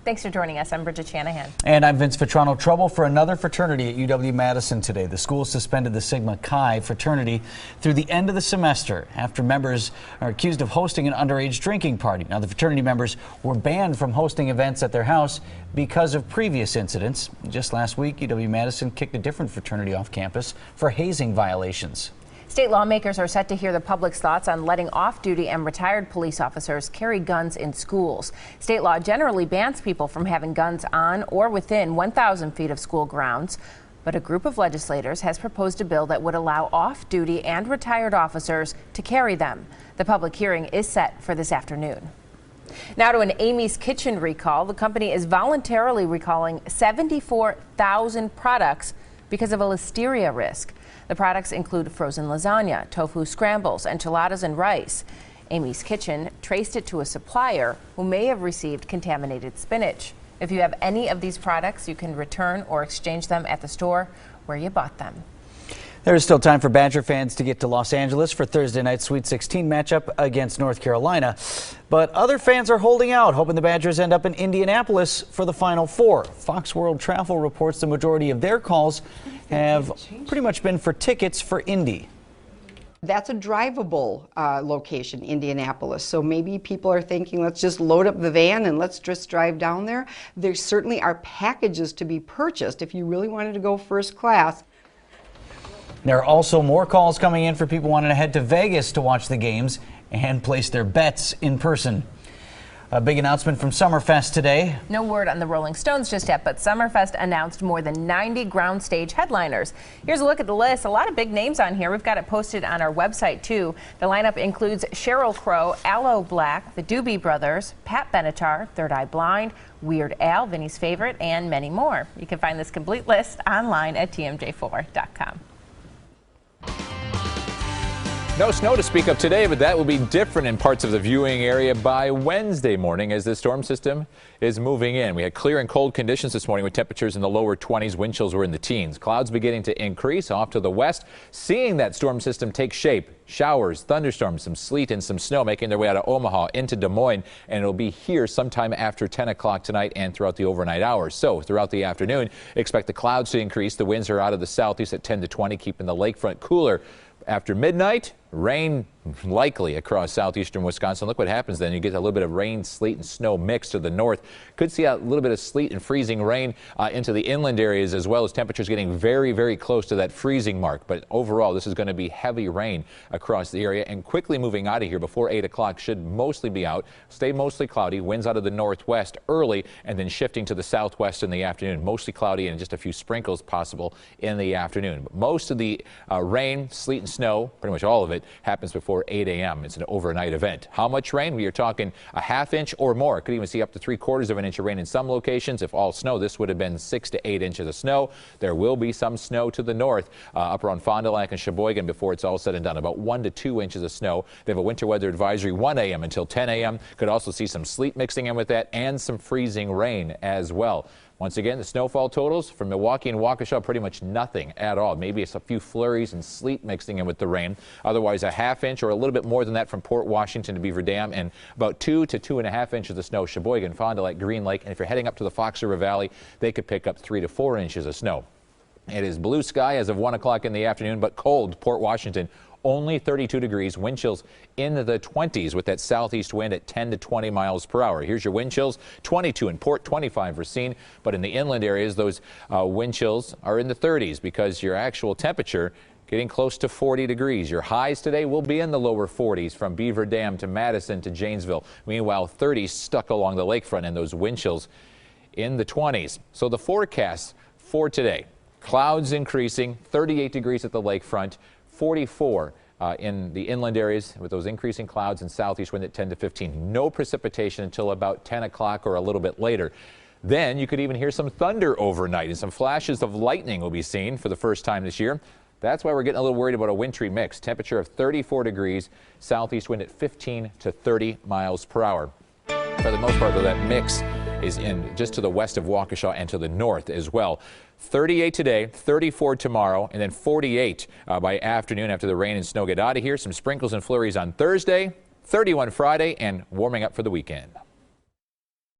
Thanks for joining us. I'm Bridget Shanahan. And I'm Vince Vitrano. Trouble for another fraternity at UW-Madison today. The school suspended the Sigma Chi fraternity through the end of the semester after members are accused of hosting an underage drinking party. Now, the fraternity members were banned from hosting events at their house because of previous incidents. Just last week, UW-Madison kicked a different fraternity off campus for hazing violations. State lawmakers are set to hear the public's thoughts on letting off-duty and retired police officers carry guns in schools. State law generally bans people from having guns on or within 1,000 feet of school grounds, but a group of legislators has proposed a bill that would allow off-duty and retired officers to carry them. The public hearing is set for this afternoon. Now to an Amy's Kitchen recall. The company is voluntarily recalling 74,000 products because of a listeria risk. The products include frozen lasagna, tofu scrambles, enchiladas, and rice. Amy's Kitchen traced it to a supplier who may have received contaminated spinach. If you have any of these products, you can return or exchange them at the store where you bought them. There is still time for Badger fans to get to Los Angeles for Thursday night's Sweet 16 matchup against North Carolina. But other fans are holding out, hoping the Badgers end up in Indianapolis for the Final Four. Fox World Travel reports the majority of their calls have pretty much been for tickets for Indy. That's a drivable location, Indianapolis. So maybe people are thinking, let's just load up the van and let's just drive down there. There certainly are packages to be purchased if you really wanted to go first class. There are also more calls coming in for people wanting to head to Vegas to watch the games and place their bets in person. A big announcement from Summerfest today. No word on the Rolling Stones just yet, but Summerfest announced more than 90 ground stage headliners. Here's a look at the list. A lot of big names on here. We've got it posted on our website, too. The lineup includes Sheryl Crow, Aloe Black, the Doobie Brothers, Pat Benatar, Third Eye Blind, Weird Al, Vinny's Favorite, and many more. You can find this complete list online at TMJ4.com. No snow to speak of today, but that will be different in parts of the viewing area by Wednesday morning as the storm system is moving in. We had clear and cold conditions this morning with temperatures in the lower 20s. Wind chills were in the teens. Clouds beginning to increase off to the west. Seeing that storm system take shape. Showers, thunderstorms, some sleet and some snow making their way out of Omaha into Des Moines, and it'll be here sometime after 10 o'clock tonight and throughout the overnight hours. So throughout the afternoon, expect the clouds to increase. The winds are out of the southeast at 10 to 20, keeping the lakefront cooler. After midnight, rain likely across southeastern Wisconsin. Look what happens then. You get a little bit of rain, sleet, and snow mixed to the north. Could see a little bit of sleet and freezing rain into the inland areas, as well as temperatures getting very, very close to that freezing mark. But overall, this is going to be heavy rain across the area and quickly moving out of here before 8 o'clock. Should mostly be out. Stay mostly cloudy. Winds out of the northwest early and then shifting to the southwest in the afternoon. Mostly cloudy and just a few sprinkles possible in the afternoon. But most of the rain, sleet, and snow, pretty much all of it, happens before 8 a.m. It's an overnight event. How much rain? We are talking a half inch or more. Could even see up to 3/4 of an inch of rain in some locations. If all snow, this would have been 6 to 8 inches of snow. There will be some snow to the north, up around Fond du Lac and Sheboygan before it's all said and done. About 1 to 2 inches of snow. They have a winter weather advisory 1 a.m. until 10 a.m. Could also see some sleet mixing in with that and some freezing rain as well. Once again, the snowfall totals from Milwaukee and Waukesha, pretty much nothing at all. Maybe it's a few flurries and sleet mixing in with the rain. Otherwise, a half inch or a little bit more than that from Port Washington to Beaver Dam, and about 2 to 2.5 inches of snow. Sheboygan, Fond du Lac, Green Lake, and if you're heading up to the Fox River Valley, they could pick up 3 to 4 inches of snow. It is blue sky as of 1 o'clock in the afternoon, but cold. Port Washington, only 32 degrees, wind chills in the 20s with that southeast wind at 10 to 20 miles per hour. Here's your wind chills, 22 in Port, 25 Racine, but in the inland areas, those wind chills are in the 30s because your actual temperature getting close to 40 degrees. Your highs today will be in the lower 40s from Beaver Dam to Madison to Janesville. Meanwhile, 30s stuck along the lakefront and those wind chills in the 20s. So the forecast for today, clouds increasing, 38 degrees at the lakefront, 44 in the inland areas with those increasing clouds and southeast wind at 10 to 15. No precipitation until about 10 o'clock or a little bit later. Then you could even hear some thunder overnight and some flashes of lightning will be seen for the first time this year. That's why we're getting a little worried about a wintry mix. Temperature of 34 degrees, southeast wind at 15 to 30 miles per hour. For the most part, though, that mix is in just to the west of Waukesha and to the north as well. 38 today, 34 tomorrow, and then 48 by afternoon after the rain and snow get out of here. Some sprinkles and flurries on Thursday, 31 Friday, and warming up for the weekend.